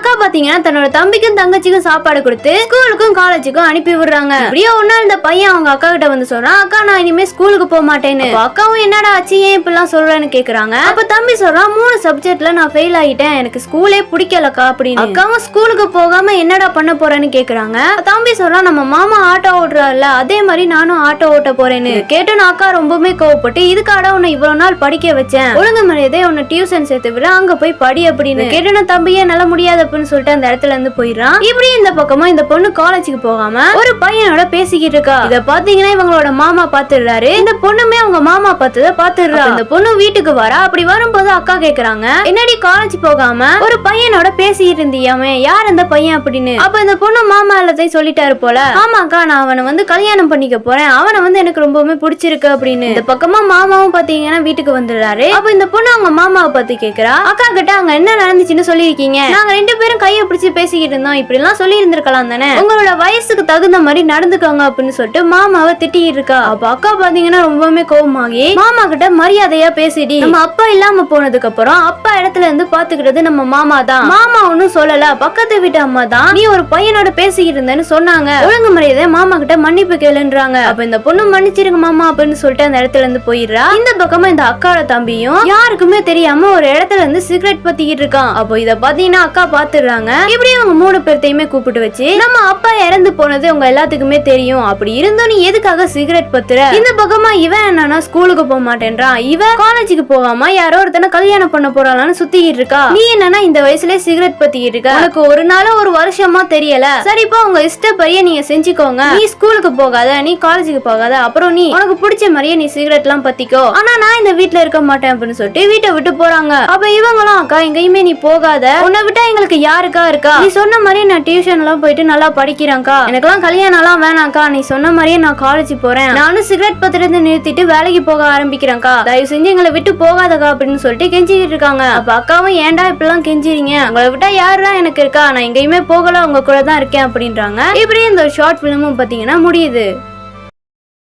அக்கா பாத்தீங்கன்னா தன்னோட தம்பிக்கும் தங்கச்சிக்கும் சாப்பாடு கொடுத்து ஸ்கூலுக்கும் காலேஜுக்கும் அனுப்பி விடுறாங்க. இப்படியே ஒரு நாள் இந்த பையன் அவங்க அக்கா கிட்ட வந்து சொல்றான், அக்கா நான் இனிமே ஸ்கூலுக்கு போக மாட்டேன்னு. அக்காவும் என்னடா ஆச்சு, ஏன் இப்படிலாம் சொல்றேன்னு கேக்குறாங்க. அப்ப தம்பி சொல்றான், 3 சப்ஜெக்ட்ல நான் ஃபெயில் ஆயிட்டேன், எனக்கு ஸ்கூலே பிடிக்கலக்கா அப்படின்னு. அக்காவும் ஸ்கூலுக்கு போகாம என்னடா பண்ண போறேன்னு கேக்குறாங்க. தம்பி சொல்றான், நம்ம மாமா ஆட்டோ ஓட்டுறாருல அதே மாதிரி நானும் ஆட்டோ ஓட்ட போறேன்னு. கேட்டு அக்கா ரொம்பவே கோவப்பட்டு, இதுக்காட உன்னை இவ்வளவு நாள் படிக்க வச்சேன், ஒழுங்கு மரியாதை உன்னை டியூஷன் சேர்த்து விட, அங்க போய் படி அப்படின்னு. கேட்டு தம்பியே நல்ல முடியாது அப்படின்னு சொல்லிட்டு அந்த இடத்துல இருந்து போயிடுறான். இப்படி இந்த பக்கமா இந்த பொண்ணு காலேஜுக்கு போகாம ஒரு பையனோட பேசிக்கிட்டு இருக்கா. இத பாத்தீங்கன்னா இவங்களோட மாமா பாத்துடுறாரு. இந்த பொண்ணுமே அவங்க மாமா பார்த்தத பாத்துடுறா. இந்த பொண்ணு வீட்டுக்கு வரா. அப்படி வரும்போது அக்கா கேக்குறாங்க, என்னடி காலேஜ் போகாம ஒரு பையனோட பேசிட்டு இருந்தியாமே, யார் அந்த பையன் அப்படின்னு. அப்ப இந்த பொண்ணு மாமா எல்லாத்தையும் சொல்லிட்டாரு போல. ஆமாக்கா நான் அவனை வந்து கல்யாணம் பண்ணிக்க போறேன், அவனை வந்து எனக்கு ரொம்பவுமே பிடிச்சிருக்கு அப்படின்னு. இந்த பக்கமா மாமாவும் பாத்தீங்கன்னா வீட்டுக்கு வந்துடுறாரு. அப்ப இந்த பொண்ணு அவங்க மாமாவை பத்தி கேக்குறா. அக்கா கிட்ட அங்க என்ன நடந்துச்சுன்னு சொல்லிருக்கீங்க, நாங்க 2 பேரும் கையை பிடிச்சு பேசிக்கிட்டு இருந்தோம், இப்படி எல்லாம் சொல்லி இருந்திருக்கலாம் தானே, உங்களோட வயசுக்கு தகுந்த மாதிரி நடந்துக்கோங்க அப்படின்னு சொல்லிட்டு மாமாவை திட்டிட்டு இருக்கா. அப்ப அக்கா பாத்தீங்கன்னா ரொம்பவுமே கோபமாகி மாமா கிட்ட மரியாதையா பேசிடி, நம்ம அப்பா இல்லாம போனதுக்கு அப்புறம் அப்பா இடத்துல இருந்து பாத்துக்கிறது நம்ம மாமா தான், மாமா ஒன்னும் சொல்லல, பக்கத்து வீட்டு அம்மா தான் நீ ஒரு பையனோட பேசிக்கிட்டு இருந்தேன்னு சொன்னாங்க, ஒழுங்கு மரியாதை மாமா கிட்ட மன்னிப்பு கேளுன்றாங்க. அப்ப இந்த பொண்ணு மன்னிச்சிருங்க மாமா அப்படின்னு சொல்லிட்டு அந்த இடத்துல இருந்து போயிடுறா. இந்த பக்கமா இந்த அக்காவோட தம்பியும் யாருக்குமே தெரியாம ஒரு இடத்துல இருந்து சிகரெட் பத்திக்கிட்டு இருக்கான். அப்போ இத பாத்தீங்கன்னா அக்கா பாத்துடுறாங்க. இப்படி அவங்க 3 பேர்த்தையுமே கூப்பிட்டு வச்சு, நம்ம அப்பா இறந்து போனது உங்க எல்லாத்துக்குமே தெரியும், அப்படி இருந்தும் நீ எதுக்காக சிகரெட் பத்துற. இந்த பக்கமா இவன் என்னன்னா ஸ்கூலுக்கு போக மாட்டேன்றான், இவன் காலேஜுக்கு போகாம யாரோ ஒருத்தனை கல்யாணம் பண்ண போறாளான்னு சுத்திக்கிட்டு இருக்கா. நீ என்னன்னா இந்த வயசுல சிகரெட் பத்திக்கிட்டு இருக்க, உனக்கு ஒரு நாள் ஒரு வருஷமா தெரியல, சரிப்பா உங்க இஷ்டப்படியே நீங்க செஞ்சுக்கோங்க, நீ ஸ்கூலுக்கு போகாத, நீ காலேஜுக்கு போகாத, அப்புறம் நீ உனக்கு பிடிச்ச மாதிரியே நீ சிகரெட் எல்லாம் பத்திக்கோ, ஆனா நான் இந்த வீட்டுல இருக்க மாட்டேன் அப்படின்னு சொல்லிட்டு வீட்டை விட்டு போறாங்க. அப்ப இவங்களும் அக்கா எங்கேயுமே நீ போகாத, உன்னை விட்டா எங்களுக்கு யாருக்கா இருக்கா, நீ சொன்ன மாதிரி நான் டியூஷன் எல்லாம் போயிட்டு நல்லா படிக்கிறேன்க்கா, எனக்கெல்லாம் கல்யாணம் எல்லாம் வேணாக்கா, நீ சொன்ன மாதிரியே நான் காலேஜ் போறேன், நானும் சிகரெட் பத்திரத்தை நிறுத்திட்டு வேலைக்கு போக ஆரம்பிக்கிறேன்க்கா, தயவு செஞ்சு எங்களை விட்டு போகாதக்கா அப்படின்னு சொல்லிட்டு கெஞ்சிக்கிட்டு இருக்காங்க. அப்ப அக்காவும் ஏன்டா இப்பெல்லாம் கெஞ்சிறீங்க, உங்களை விட்டா யாருதான் எனக்கு இருக்கா, நான் எங்கேயுமே போகல, உங்க கூட தான் இருக்கேன் அப்படின்றாங்க. இப்படி இந்த ஷார்ட் பிலிமும் பாத்தீங்கன்னா முடியுது.